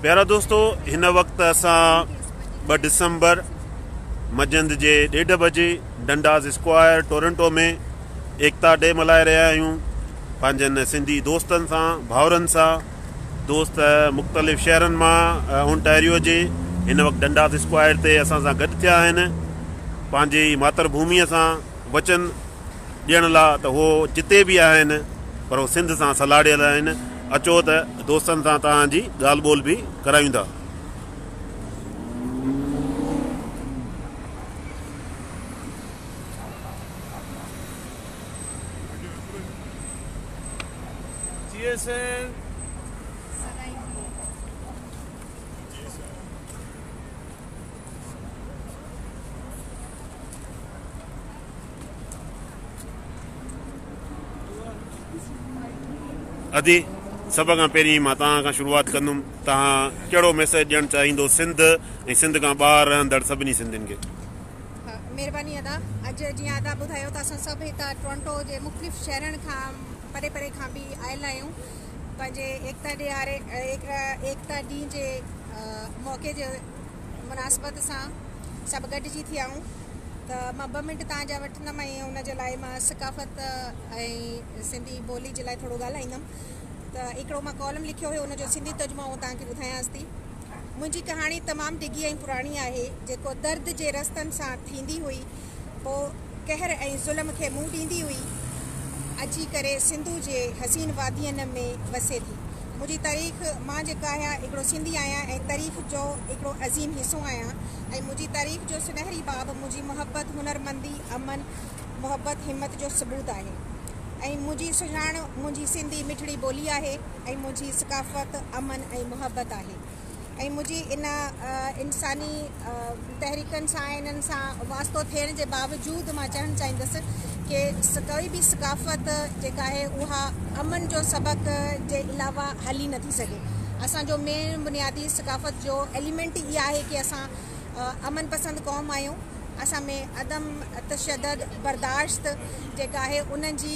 प्यारा दोस्तों, इन वक्त असां 2 दिसंबर मंझंदि जे 1:30 बजे डंडास स्क्वायर टोरंटो में एकता डे मल्हाए रहिया आहियूं पंहिंजनि सिंधी दोस्तनि सां, भाउरनि सां। दोस्त मुख़्तलिफ़ शहरनि मां ओंटारियो जे हिन वक़्तु डंडास स्क्वायर ते असां सां गॾु थिया आहिनि पंहिंजी मातृभूमीअ सां वचन ॾियण लाइ त उहो जिते बि आहिनि पर उहो सिंध सां सलाड़ियल आहिनि। अचो त दोस्तनि सां तव्हांजी ॻाल्हि ॿोल बि करायूं था। अदी सभ खां पहिरीं मां तव्हां खां शुरूआति कंदुमि। तव्हां कहिड़ो मैसेज ॾियणु चाहींदो सिंध ऐं सिंध खां ॿाहिरि रहंदड़ सभिनी सिंधियुनि खे? महिरबानी अदा। अॼु जीअं अदा ॿुधायो त असां सभु हितां टोरंटो जे मुख़्तलिफ़ शहरनि खां परे परे खां बि आयल आहियूं पंहिंजे एकता ॾींहं जे मौक़े जे मुनासिबत सां सभु गॾिजी थिया आहियूं। त मां 2 मिंट तव्हांजा वठंदमि ऐं उनजे लाइ मां सकाफ़त ऐं सिंधी ॿोली जे लाइ थोरो ॻाल्हाईंदमि। त हिकिड़ो मां कॉलम लिखियो हुयो, उनजो सिंधी तर्जुमो तव्हांखे ॿुधायांसि थी। मुंहिंजी कहाणी तमामु डिघी ऐं पुराणी आहे, जेको दर्द जे रस्तनि सां थींदी हुई, पोइ कहर ऐं ज़ुल्म खे मुंहुं ॾींदी हुई, अची करे सिंधु जे हसीन वादियनि में वसे थी। मुंहिंजी तारीख़, मां जेका आहियां हिकिड़ो सिंधी आहियां ऐं तारीख़ जो हिकिड़ो अज़ीम हिसो आहियां। ऐं मुंहिंजी तारीख़ जो सुनहरी बाब मुंहिंजी मुहबत, हुनरमंदी, अमन, मुहबत, हिम्मत जो सबूत आहे। ऐं मुंहिंजी सुञाण मुंहिंजी सिंधी मिठड़ी ॿोली आहे ऐं मुंहिंजी सकाफ़त, अमन ऐं मुहबत आहे। ऐं मुंहिंजी इन इंसानी तहरीकनि सां, इन्हनि सां वास्तो थियण जे बावजूदि मां चवणु चाहींदसि कि कोई बि सकाफ़त जेका आहे उहा अमन जो सबक़ जे अलावा हली नथी सघे। असांजो मेन बुनियादी सकाफ़त जो एलिमेंट इहा आहे कि असां अमन पसंदि क़ौम आहियूं। असां में अदम तशद्दुद, बर्दाश्त जेका आहे उन जी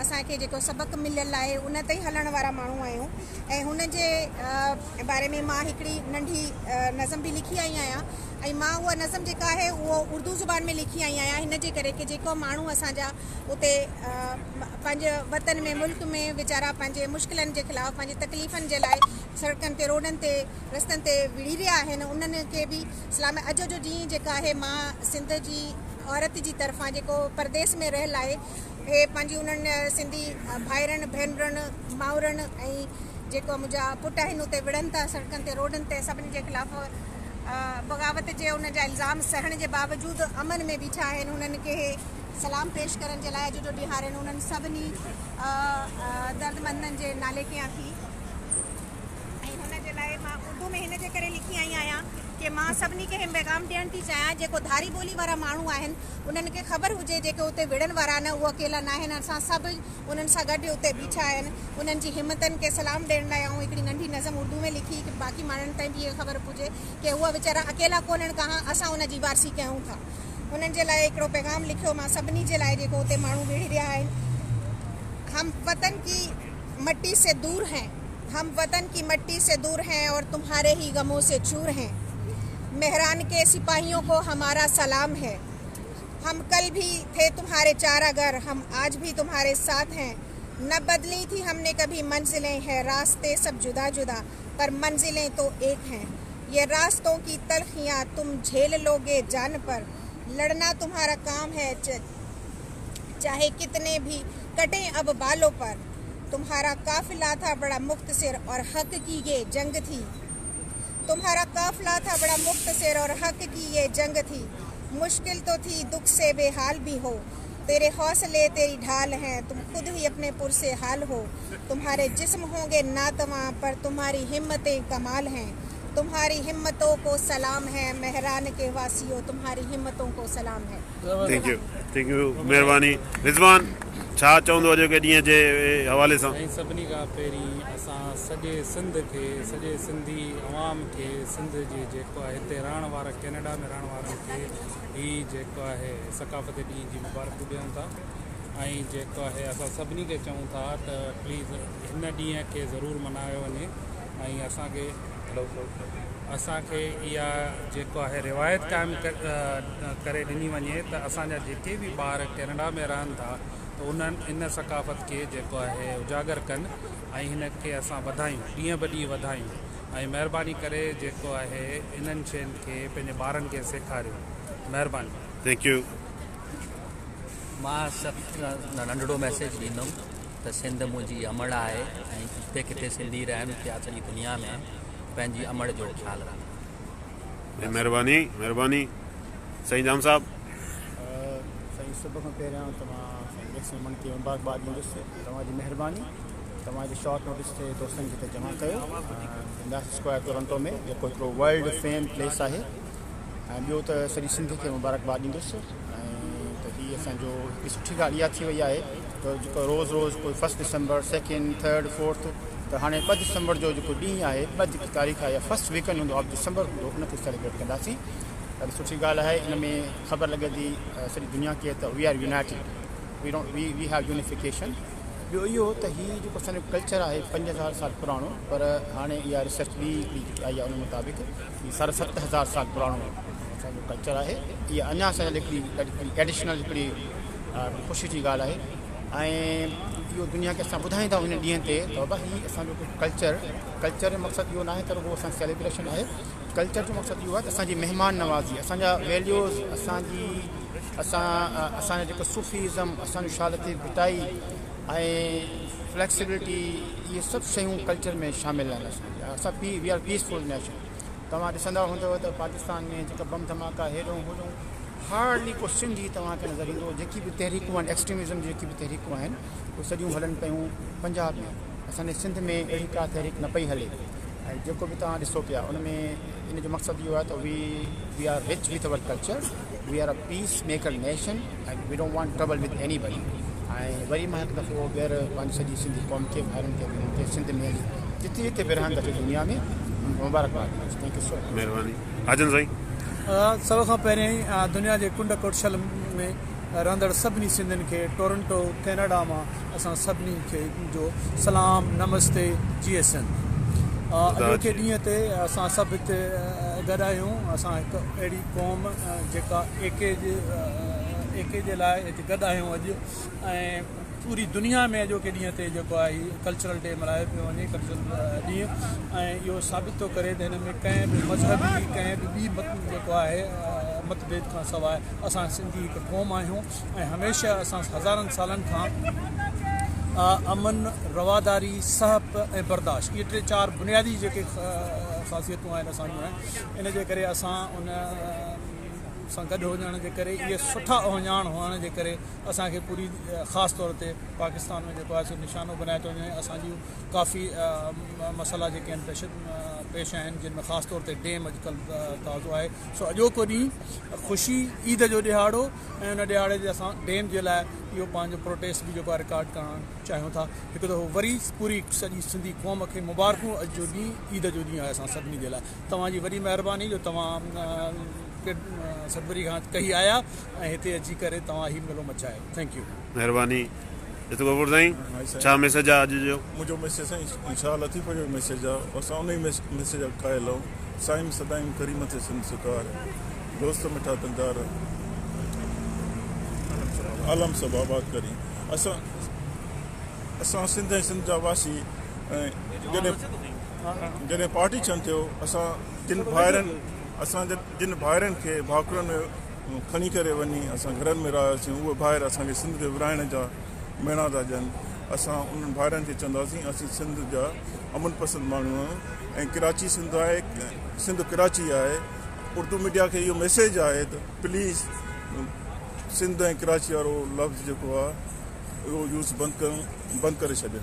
असांखे जेको सबक़ु मिलियल आहे उन ते ई हलण वारा माण्हू आहियूं। ऐं हुन जे बारे में मां हिकिड़ी नंढी नज़म बि लिखी आई आहियां। ऐं मां उहा नज़म जेका आहे उहो उर्दू ज़ुबान में लिखी आई आहियां, हिन जे करे कि जेको माण्हू असांजा उते पंहिंजे वतन में, मुल्क में वीचारा पंहिंजे मुश्किलनि जे ख़िलाफ़ु, पंहिंजे तकलीफ़नि जे लाइ सड़कनि ते, रोडनि ते, रस्तनि ते विड़ी रहिया आहिनि, उन्हनि खे बि सलाम। अॼु जो ॾींहुं जेका आहे, मां सिंध जी औरत जी तरफ़ां जेको परदेस में रहियल आहे, हे पंहिंजी उन्हनि सिंधी भाइरनि, भेनरुनि, माउरनि ऐं जेको मुंहिंजा पुट आहिनि उते विढ़नि था सड़कनि ते, रोडनि ते, सभिनी जे ख़िलाफ़ु बग़ावत जे उन जा इल्ज़ाम सहण जे बावजूदि अमन में बीठा आहिनि। उन्हनि खे सलाम पेश करण जे लाइ अॼु जो ॾींहुं आहिनि। उन्हनि सभिनी दर्दमंदनि जे नाले कयां थी। ऐं हुन जे लाइ मां उर्दू में हिन जे करे लिखी आई आहियां कि मां सभिनी खे पैगाम ॾियणु थी चाहियां, जेको धारी ॿोली वारा माण्हू आहिनि उन्हनि खे ख़बर हुजे जेके उते विढ़ण वारा आहिनि उहे अकेला न आहिनि। असां सभु उन्हनि सां गॾु उते बीठा आहिनि। उन्हनि जी हिमतनि खे सलाम ॾियण लाइ ऐं हिकिड़ी नंढी नज़म उर्दू में लिखी कि बाक़ी माण्हुनि ताईं बि इहा ख़बर पुजे कि उहा वीचारा अकेला कोन्हनि, कहां असां उन जी वारसी कयूं था। उन्हनि जे लाइ हिकिड़ो पैगाम लिखियो मां सभिनी जे लाइ जेको उते माण्हू विढ़ी रहिया आहिनि। हम वतन की मट्टी से दूर हैं, हम वतन की मट्टी से दूर हैं और तुम्हारे ही गमों से चूर हैं। मेहरान के सिपाहियों को हमारा सलाम है। हम कल भी थे तुम्हारे चारागर, हम आज भी तुम्हारे साथ हैं। न बदली थी हमने कभी मंजिलें, हैं रास्ते सब जुदा जुदा पर मंजिलें तो एक हैं। ये रास्तों की तलखियाँ तुम झेल लोगे जान पर, लड़ना तुम्हारा काम है चाहे कितने भी कटें अब बालों पर। तुम्हारा काफिला था बड़ा मुख्तसर और हक की ये जंग थी। तुम्हारा काफिला था बड़ा मुख्तसर और हक की ये जंग थी। मुश्किल तो थी दुख से बेहाल भी हो, तेरे हौसले तेरी ढाल हैं, तुम खुद ही अपने पुरसे हाल हो। तुम्हारे जिस्म होंगे नातवा पर तुम्हारी हिम्मतें कमाल हैं। तुम्हारी हिम्मतों को सलाम है, मेहरान के वासियों तुम्हारी हिम्मतों को सलाम है। थैंक यू महिरबानी। रिज़वान, छा चवंदो अॼु के ॾींहं जे हवाले सां? सभिनी खां पहिरीं असां सॼे सिंध खे, सॼे सिंधी अवाम खे, सिंध जे जेको आहे हिते रहण वारा, कैनेडा में रहण वारनि खे हीअ जेको आहे सकाफ़त ॾींहं जी मुबारक ॾियूं था। ऐं जेको आहे असां सभिनी खे चऊं था त प्लीज़ हिन ॾींहं खे ज़रूरु मल्हायो वञे ऐं असांखे असांखे इहा जेको आहे रिवायत क़ाइमु करे ॾिनी वञे त असांजा जेके बि ॿार कैनेडा में रहनि था त उन्हनि इन सकाफ़त खे जेको आहे उजागर कनि ऐं हिन खे असां वधायूं, ॾींहं ब ॾींहुं वधायूं ऐं महिरबानी करे जेको आहे इन्हनि शयुनि खे पंहिंजे ॿारनि खे सेखारियूं। महिरबानी। Thank U. मां सभु नंढिड़ो मैसेज ॾींदुमि त सिंध मुंहिंजी अमड़ आहे ऐं जिते किथे सिंधी रहनि पिया सॼी दुनिया में पंहिंजी अमड़ जो ख़्यालु रखनि। महिरबानी महिरबानी। साईं जाम साहब। साईं सभ खां पहिरियां तव्हां साईं रमन खे मुबारकबाद ॾींदुसि। तव्हांजी महिरबानी तव्हांजे शॉर्ट नोटिस ते दोस्तनि खे हिते जमा कयो। डंडास स्क्वायर टोरंटो में जेको हिकिड़ो वर्ल्ड फेम प्लेस आहे ऐं ॿियो त सॼी सिंध खे मुबारकबाद ॾींदुसि ऐं त हीअ असांजो हिकु सुठी ॻाल्हि इहा थी वई आहे त जेको रोज़ु रोज़ु कोई 1 दिसंबर 2, 3, 4 त हाणे 2 दिसंबर जो जेको ॾींहुं आहे 2 जेकी तारीख़ आहे या फस्ट वीकेंड हूंदो ऑफ दिसंबर हूंदो उनखे सेलिब्रेट कंदासीं। ॾाढी सुठी ॻाल्हि आहे। इन में ख़बर लॻे थी सॼी दुनिया खे त we are united, we have unification. ॿियो इहो त हीअ जेको असांजो कल्चर आहे 5000 साल पुराणो, पर हाणे इहा रिसर्च ॿी हिकिड़ी आई आहे उन मुताबिक़ 7000 साल पुराणो असांजो कल्चर आहे। इहा अञा असांजे लाइ हिकिड़ी ॾाढी एडिशनल हिकिड़ी ख़ुशी जी ॻाल्हि आहे ऐं इहो दुनिया खे असां ॿुधाईंदा हिन ॾींहं ते त बाबा हीअ असांजो कल्चर जो मक़सदु इहो न आहे त रुॻो असां सेलिब्रेशन आहे। कल्चर जो मक़सदु इहो आहे त असांजी महिमान नवाज़ी, असांजा वैल्यूज़, असांजा जेको सूफ़ीज़म, असांजो शालती भिटाई ऐं फ्लैक्सिबिलिटी, इहे सभु शयूं कल्चर में शामिलु आहिनि। असां वी आर पीसफुल नेशन। तव्हां ॾिसंदा हूंदव त पाकिस्तान में जेका बम धमाका हेॾो होॾो हार्डली को सिंधी तव्हांखे नज़र ईंदो। जेकी बि तहरीकूं आहिनि, एक्सट्रीमिज़म जेकी बि तहरीकूं आहिनि उहे सॼियूं हलनि पियूं पंजाब में। असांजे सिंध में अहिड़ी का तहरीक न पई हले ऐं जेको बि तव्हां ॾिसो पिया उन में इन जो मक़सदु इहो आहे त we are rich with our culture, we are a peace maker nation ऐं we don't want trouble with anybody. ऐं वरी मां हिकु दफ़ो ॿीहर पंहिंजी सॼी सिंधी क़ौम खे ॿारनि खे सिंध में जिते जिते बि रहनि था दुनिया में मुबारकबाद। Thank you so much. महिरबानी। हाजन साईं। सभ खां पहिरियों दुनिया जे कुंड कोटशल में रहंदड़ सभिनी सिंधियुनि खे टोरंटो कैनेडा मां असां सभिनी खे जो सलाम, नमस्ते, जी सिंध। अॼोके ॾींहं ते असां सभु हिते गॾु आहियूं। असां हिकु अहिड़ी क़ौम जेका एके जे लाइ हिते गॾु आहियूं अॼु ऐं पूरी दुनिया में अॼोके ॾींहं ते जेको आहे कल्चरल डे मल्हायो पियो वञे, कल्चरल ॾींहुं। ऐं इहो साबित थो करे त हिन में कंहिं बि मज़हबी कंहिं बि ॿी जेको आहे मतभेद खां सवाइ असां सिंधी हिकु क़ौम आहियूं ऐं हमेशह असां हज़ारनि सालनि खां अमन, रवादारी, सहप ऐं बर्दाश्त, इहे 3-4 बुनियादी जेके ख़ासियतूं आहिनि असांजूं आहिनि। इन जे करे असां उन सां गॾु हुजण जे करे, इहे सुठा ओहञाण हुअण जे करे असांखे पूरी ख़ासि तौर ते पाकिस्तान में जेको आहे सो निशानो बनाए थो वञे। असांजूं काफ़ी मसइला जेके आहिनि पेश आहिनि, जिन में ख़ासि तौर ते डेम अॼुकल्ह ताज़ो आहे। सो अॼोको ॾींहुं ख़ुशी ईद जो ॾिहाड़ो ऐं उन ॾिहाड़े ते असां डेम जे लाइ इहो पंहिंजो प्रोटेस्ट बि जेको आहे रिकॉर्ड करणु चाहियूं था। हिकु दफ़ो वरी पूरी सॼी सिंधी क़ौम खे मुबारकूं। अॼु जो ॾींहुं ईद जो ॾींहुं आहे असां सभिनी जे लाइ। तव्हांजी वॾी महिरबानी जो तव्हां सदबरी खां कही आया ऐं हिते अची करे तव्हां ही मेलो मचायो। Thank U. महिरबानी। गफ़ूर साईं, छा मैसेज आहे अॼु जो? मुंहिंजो मैसेज साईं इंशा लतीफ़ जो मैसेज आहे। असां उन ई मैसेज क़ाइल आहियूं। साईं सदाईं करीम थे सिंध सुकार, दोस्त मिठा दंदार, आलम सब आबाद करी। असां सिंध ऐं सिंध जा वासी जॾहिं पार्टीशन थियो असां जिन भाइरनि खे भाकुरनि में खणी करे वञी असां घरनि में रहियासीं, उहे भाइर असांखे सिंध खे विराइण जा मेणा था ॾियनि। असां उन्हनि भाइरनि खे चवंदासीं असीं सिंध जा अमन पसंदि माण्हू आहियूं ऐं कराची सिंध आहे, सिंध कराची आहे। उर्दू मीडिया खे इहो मैसेज आहे त प्लीज़ सिंध ऐं कराची वारो लफ़्ज़ जेको आहे उहो यूज़ बंदि करे छॾनि।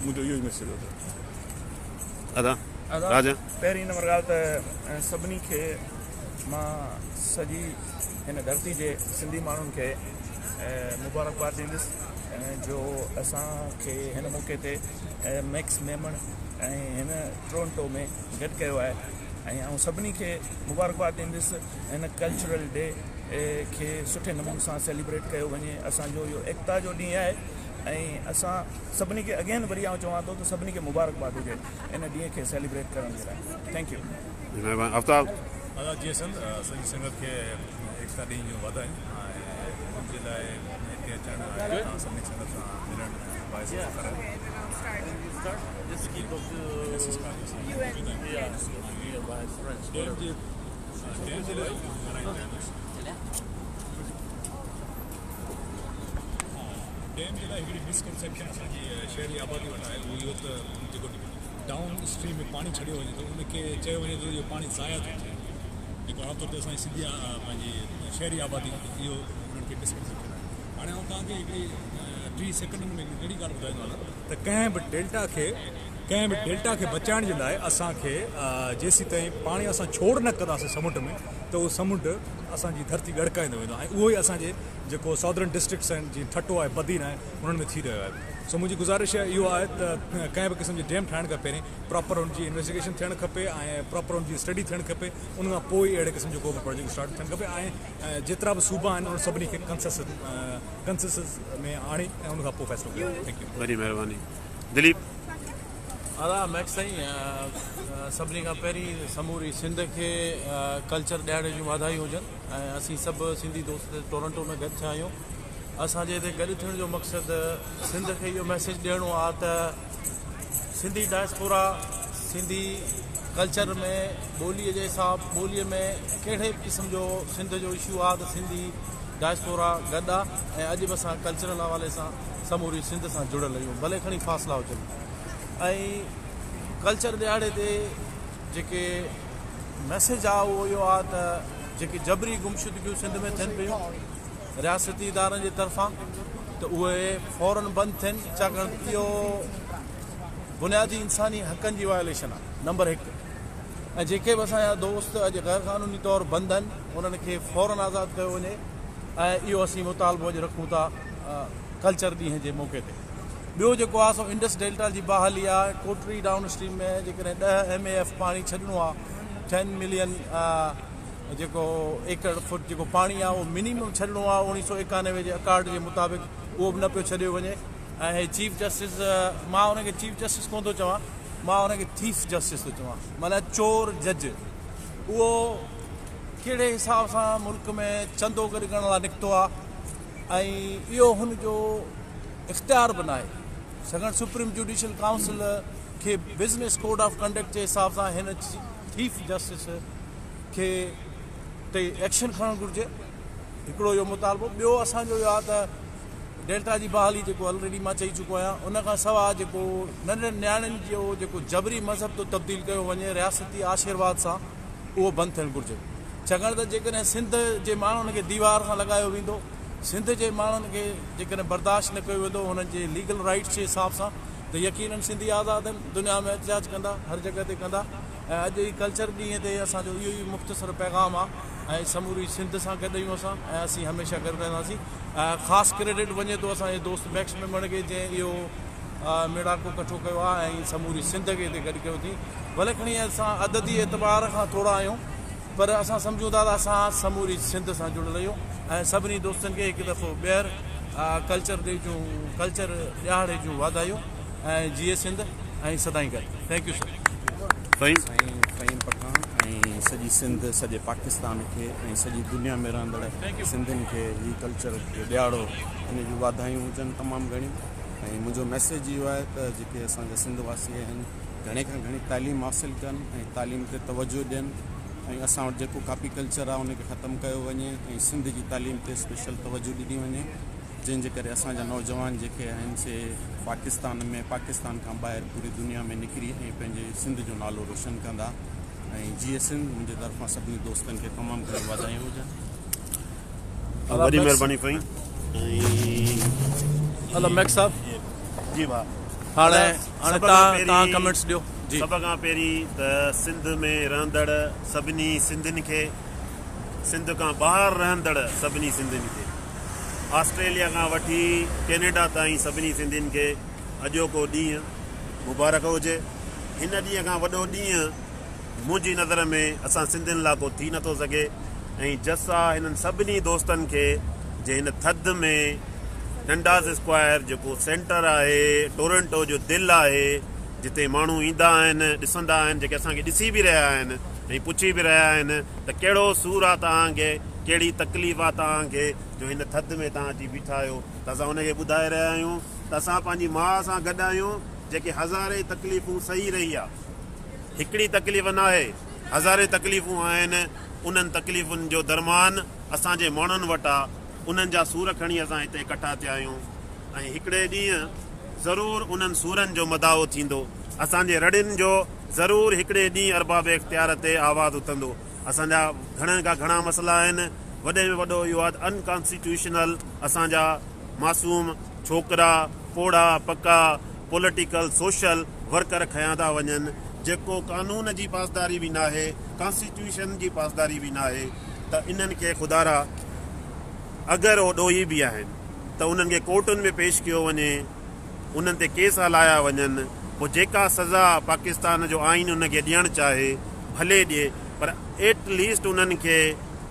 मुंहिंजो इहो ई मैसेज आहे। पहिरीं नंबर ॻाल्हि त सभिनी खे मां सॼी हिन धरती जे सिंधी माण्हुनि खे मुबारकबाद ॾींदुसि जो असांखे हिन मौक़े ते मैक्स मेमण ऐं हिन टोरंटो में गॾु कयो आहे ऐं आउं सभिनी खे मुबारकबाद ॾींदुसि हिन कल्चरल डे खे सुठे नमूने सां सेलिब्रेट कयो वञे। असांजो इहो एकता जो ॾींहुं आहे ऐं असां सभिनी खे अगेन वरी आउं चवां थो त सभिनी खे मुबारकबाद हुजे इन ॾींहं खे सेलिब्रेट करण जे लाइ थैंक यू आफ्ताब आज़ाद जी सॼी संगत खे एकता ॾींहं जूं वाधायूं ऐं मुंहिंजे लाइ हिते अचणु सभिनी संगत सां मिलणु बाहिस डैम जे लाइ हिकिड़ी मिसकनसेप्शन असांजी शहरी आबादी वटि आहे उहो इहो त जेको डाउन स्ट्रीम में पाणी छॾियो वञे थो उनखे चयो वञे थो इहो पाणी ज़ाया थो थिए जेको आमतौर ते असांजी सिंधी पंहिंजी शहरी आबादी इहो उन्हनि खे मिसकनसेप्शन आहे हाणे आउं तव्हांखे हिकिड़ी 3 सेकंडनि में हिकिड़ी ॻाल्हि ॿुधाईंदो आहियां त कंहिं बि डेल्टा खे बचाइण जे लाइ असांखे जेसीं ताईं पाणी असां छोड़ न कंदासीं समुंड में त उहो समुंड असांजी धरती ॻड़काईंदो वेंदो ऐं उहो ई असांजे जेको सॉदर्न डिस्ट्रिक्ट्स आहिनि जीअं ठटो आहे बदीन आहे उन्हनि में थी रहियो आहे सो मुंहिंजी गुज़ारिश इहो आहे त कंहिं बि क़िस्म जी डैम ठाहिण खां पहिरीं प्रॉपर हुनजी इन्वेस्टिगेशन थियणु खपे ऐं प्रॉपर हुनजी स्टडी थियणु खपे उन खां पोइ अहिड़े क़िस्म जो को बि प्रोजेक्ट स्टार्ट थियणु खपे ऐं जेतिरा बि सूबा आहिनि उन सभिनी खे कंसेंसस में आणे ऐं उन खां पोइ फ़ैसिलो कयो थैंक यू वॾी महिरबानी दिलीप आदा मैक्स साईं सभिनी खां पहिरीं समूरी सिंध खे कल्चर ॾियारे जूं वाधायूं हुजनि ऐं असीं सभु सिंधी दोस्त टोरंटो में गॾु थिया आहियूं असांजे हिते गॾु थियण जो मक़सदु सिंध खे इहो मैसेज ॾियणो आहे त सिंधी डायस्पोरा सिंधी कल्चर में ॿोलीअ जे हिसाब ॿोलीअ में कहिड़े क़िस्म जो सिंध जो इशू आहे त सिंधी डायस्पोरा गॾु आहे ऐं अॼु बि असां कल्चरल हवाले सां समूरी सिंध सां जुड़ियल आहियूं भले खणी फ़ासिला हुजनि ऐं कल्चर ॾियारे ते जेके मैसेज आहे उहो इहो आहे त जेके जबरी गुमशुदगियूं सिंध में थियनि पियूं रियासती इदारनि जे तरफ़ां त उहे फ़ौरन बंदि थियनि छाकाणि इहो बुनियादी इंसानी हक़नि जी वायोलेशन आहे नंबर 1 ऐं जेके बि असांजा दोस्त अॼु गैर क़ानूनी तौरु बंदि आहिनि उन्हनि खे फ़ौरन आज़ादु कयो वञे ऐं इहो असीं मुतालबो अॼु रखूं था कल्चर ॾींहं जे मौक़े ते ॿियो जेको आहे सो इंडस डेल्टा जी बहाली आहे कोटरी डाउन स्ट्रीम में जेकॾहिं 10 MAF पाणी छॾिणो आहे 10 मिलियन जेको एकड़ फुट जेको पाणी आहे उहो मिनिमम छॾिणो आहे 1991 जे अकार्ड जे मुताबिक़ उहो बि न पियो छॾियो वञे ऐं चीफ जस्टिस मां हुनखे चीफ जस्टिस कोन थो चवां मां हुनखे थीफ जस्टिस थो चवां माना चोर जज उहो कहिड़े हिसाब सां मुल्क में चंदो गॾु करण लाइ निकितो आहे ऐं इहो हुनजो इख़्तियार बि न आहे छाकाणि सुप्रीम जुडिशल काउंसिल खे बिज़नेस कोड ऑफ कंडक्ट जे हिसाब सां हिन चीफ जस्टिस खे ते एक्शन खणणु घुरिजे हिकिड़ो इहो मुतालबो ॿियो असांजो इहो आहे त डेल्टा जी बहाली जेको ऑलरेडी मां चई चुको आहियां उन खां सवाइ जेको नंढनि नियाणियुनि जो जेको जबरी मज़हब तो तब्दील कयो वञे रियासती आशीर्वाद सां उहो बंदि थियणु घुरिजे छाकाणि त जेकॾहिं सिंध जे माण्हुनि खे दीवार सां लॻायो वेंदो सिंध जे माण्हुनि खे जेकॾहिं बर्दाश्त न कयो वेंदो हुननि जे लीगल राइट्स जे हिसाब सां त यकीनन सिंधी आज़ादु आहिनि दुनिया में एहतिजाज कंदा हर जॻह ते कंदा ऐं अॼु ई कल्चर ॾींहं ते असांजो इहो ई मुख़्तसर पैगाम आहे ऐं समूरी सिंध सां गॾु आहियूं असां ऐं असीं हमेशह गॾु रहंदासीं ख़ासि क्रेडिट वञे थो असांजे दोस्त मैक्स मेमण खे जंहिं इहो मेड़ाको कठो कयो आहे ऐं समूरी सिंध खे हिते गॾु कयो अथई भले खणी असां अददी एतबार खां थोरा आहियूं पर असां सम्झूं था त असां समूरी सिंध सां जुड़ियल आहियूं ऐं सभिनी दोस्तनि खे हिकु दफ़ो ॿीहर कल्चर ॾियारे जूं वाधायूं ऐं जीए सिंध ऐं सदाईं गॾु थैंक यू सर फ़हीम पठान ऐं सॼी सिंध सॼे पाकिस्तान खे ऐं सॼी दुनिया में रहंदड़ सिंधियुनि खे हीउ कल्चर ॾियारो हिन जूं वाधायूं हुजनि तमामु घणियूं ऐं मुंहिंजो मैसेज इहो आहे त जेके असांजा सिंध वासी आहिनि घणे खां घणी तालीम हासिलु कनि ऐं तालीम ते तवजो ॾियनि ऐं असां वटि जेको कापी कल्चर आहे उनखे ख़तमु कयो वञे ऐं सिंध जी तालीम ते स्पेशल तवजो ॾिनी वञे जंहिंजे करे असांजा नौजवान जेके आहिनि से पाकिस्तान खां ॿाहिरि पूरी दुनिया में निकिरी ऐं पंहिंजे सिंध जो नालो रोशन कंदा ऐं जीअं सिंध मुंहिंजे तरफ़ां सभिनी दोस्तनि खे तमामु घणी वाधायूं हुजनि वॾी महिरबानी कई हलो मैक्स साहब जी भाउ हाणे तव्हां कमेंट्स ॾियो जी सभ खां पहिरीं त सिंध में रहंदड़ सभिनी सिंधियुनि खे सिंध खां ॿाहिरि रहंदड़ सभिनी सिंधियुनि खे ऑस्ट्रेलिया खां वठी कैनेडा ताईं सभिनी सिंधियुनि खे अॼोको ॾींहुं मुबारक हुजे हिन ॾींहं खां वॾो ॾींहुं मुंहिंजी नज़र में असां सिंधियुनि लाइ को थी नथो सघे ऐं जसा हिननि सभिनी दोस्तनि खे जे हिन थधि में डंडास स्क्वायर जेको सेंटर आहे टोरंटो जो दिलि आहे, जिते माण्हू ईंदा आहिनि, ॾिसंदा आहिनि, जेके असांखे ॾिसी बि रहिया आहिनि ऐं पुछी बि रहिया आहिनि त कहिड़ो सूरु आहे तव्हांखे, कहिड़ी तकलीफ़ आहे तव्हांखे जो हिन थधि में तव्हां अची बीठा आहियो। त असां हुनखे ॿुधाए रहिया आहियूं त असां पंहिंजी माउ सां गॾु आहियूं, जेके हज़ारे तकलीफ़ूं सही रही आहे। हिकिड़ी तकलीफ़ न आहे, हज़ारे तकलीफ़ूं आहिनि। उन्हनि तकलीफ़ुनि जो दरमान असांजे माण्हुनि वटि आहे, उन्हनि जा सूर खणी असां हिते इकठा थिया आहियूं ऐं हिकिड़े ॾींहुं ज़रूरु उन्हनि सूरनि जो मदाओ थींदो। असांजे रड़ियुनि जो ज़रूरु हिकिड़े ॾींहुं अरबाब इख़्तियार ते आवाज़ु उथंदो। असांजा घणनि खां घणा मसइला आहिनि, वॾे में वॾो इहो आहे अनकॉन्स्टिट्यूशनल असांजा मासूम छोकिरा पोड़ा पका पॉलिटिकल सोशल वर्कर खयां था वञनि, जेको कानून जी पासदारी बि न आहे, कॉन्स्टिट्यूशन जी पासदारी बि न आहे। त इन्हनि खे ख़ुदारा अगरि उहो ॾोही बि आहिनि त उन्हनि खे कोर्टुनि में पेश कयो वञे, उन्हनि ते केस हलाया वञनि, पोइ जेका सज़ा पाकिस्तान जो आइन उनखे ॾियणु चाहे भले ॾिए, पर एटलीस्ट उन्हनि खे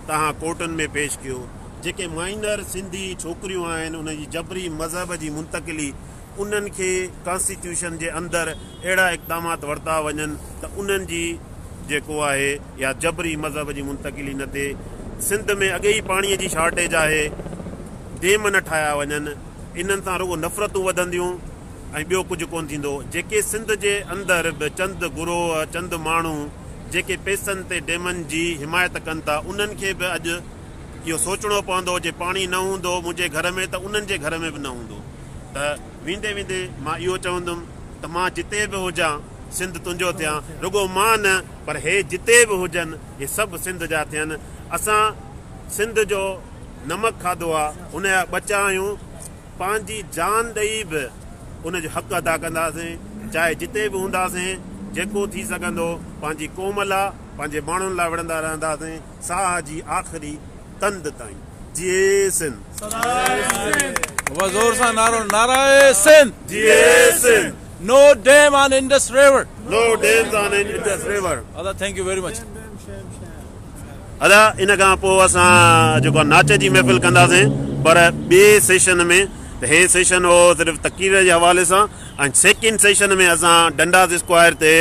तव्हां कोर्टुनि में पेश कयो। जेके माइनर सिंधी छोकिरियूं आहिनि, उनजी जबरी मज़हब जी मुंतकिली, उन्हनि खे कॉन्स्टिट्यूशन जे अंदरि अहिड़ा इक़दामात वरिता वञनि त उन्हनि जी जेको आहे या जबरी मज़हब जी मुंतकिली न थिए। सिंध में अॻे ई पाणीअ जी शॉर्टेज आहे, डेम न ठाहिया वञनि, इन्हनि सां रुॻो नफ़रतूं वधंदियूं ऐं ॿियो कुझु कोन थींदो। जेके सिंध जे अंदरि बि चंद गुरोह चंद माण्हू जेके पैसनि ते डेमनि जी हिमायत कनि था, उन्हनि खे बि अॼु इहो सोचणो पवंदो जे पाणी न हूंदो मुंहिंजे घर में त उन्हनि जे घर में बि न हूंदो। त वेंदे वेंदे मां इहो चवंदुमि त मां जिते बि हुजां सिंध तुंहिंजो थियां, रुॻो मां न पर हे जिते बि हुजनि हे सभु सिंध जा थियनि। असां सिंध जो नमक खाधो आहे, उनजा बचा आहियूं, पंहिंजी जान ॾेई बि उनजो हक़ अदा कंदासीं, चाहे जिते बि हूंदासीं। जेको थी सघंदो पंहिंजी क़ौम लाइ पंहिंजे माण्हुनि लाइ विढ़ंदा रहंदासीं, साह जी आख़िरी तंद ताईं। जय सिंध। ज़ोर सां नारो, नाराए सिंध। जय Sindh. No dam on Indus River. No dams on Indus River. Allah, thank you very much. अदा इन खां पोइ असां जेको नाच जी महफ़िल कंदासीं, पर ॿिए सेशन में त हे सेशन हो सिर्फ़ु तक़रीर जे हवाले सां, ऐं सेकेंड सेशन में असां डंडास स्क्वायर ते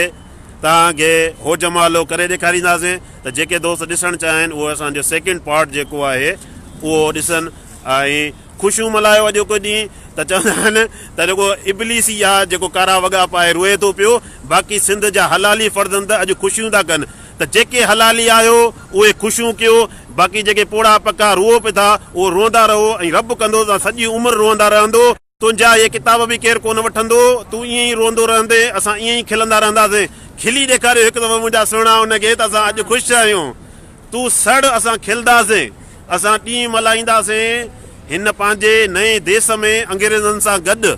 तव्हांखे हो जमालो करे ॾेखारींदासीं त जेके दोस्त ॾिसणु चाहिनि उहो असांजो सेकेंड पार्ट जेको आहे उहो ॾिसनि। ऐं ख़ुशियूं मल्हायो अॼोको ॾींहुं त चवंदा आहिनि त जेको इबलीसी आहे जेको कारा वॻा पाए रोए थो पियो, बाक़ी सिंध जा हलाली फर्दनि त अॼु ख़ुशियूं था कनि। त जेके हलाली आहियो उहे ख़ुशियूं कयो, बाक़ी जेके पोड़ा पका रुओ पिया था उहो रोंदा रहो ऐं रब कंदो त सॼी उमिरि रोंदा रहंदो। तुंहिंजा इहे किताब बि केरु कोन वठंदो, तूं ईअं ई रोंदो रहंदे, असां ईअं ई खिलंदा रहंदासीं। खिली ॾेखारियो हिकु दफ़ो मुंहिंजा सुहिणा हुनखे त असां अॼु ख़ुशि आहियूं। तूं सड़ असां खिलंदासीं, असां ॾींहुं मल्हाईंदासीं हिन पंहिंजे नए देश में अंग्रेज़नि सां गॾु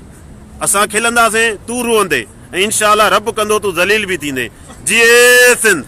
असां खिलंदासीं, तूं रोअंदे ऐं इंशा अल्लाह रब कंदो तूं ज़लील बि थींदे। जय सिंध।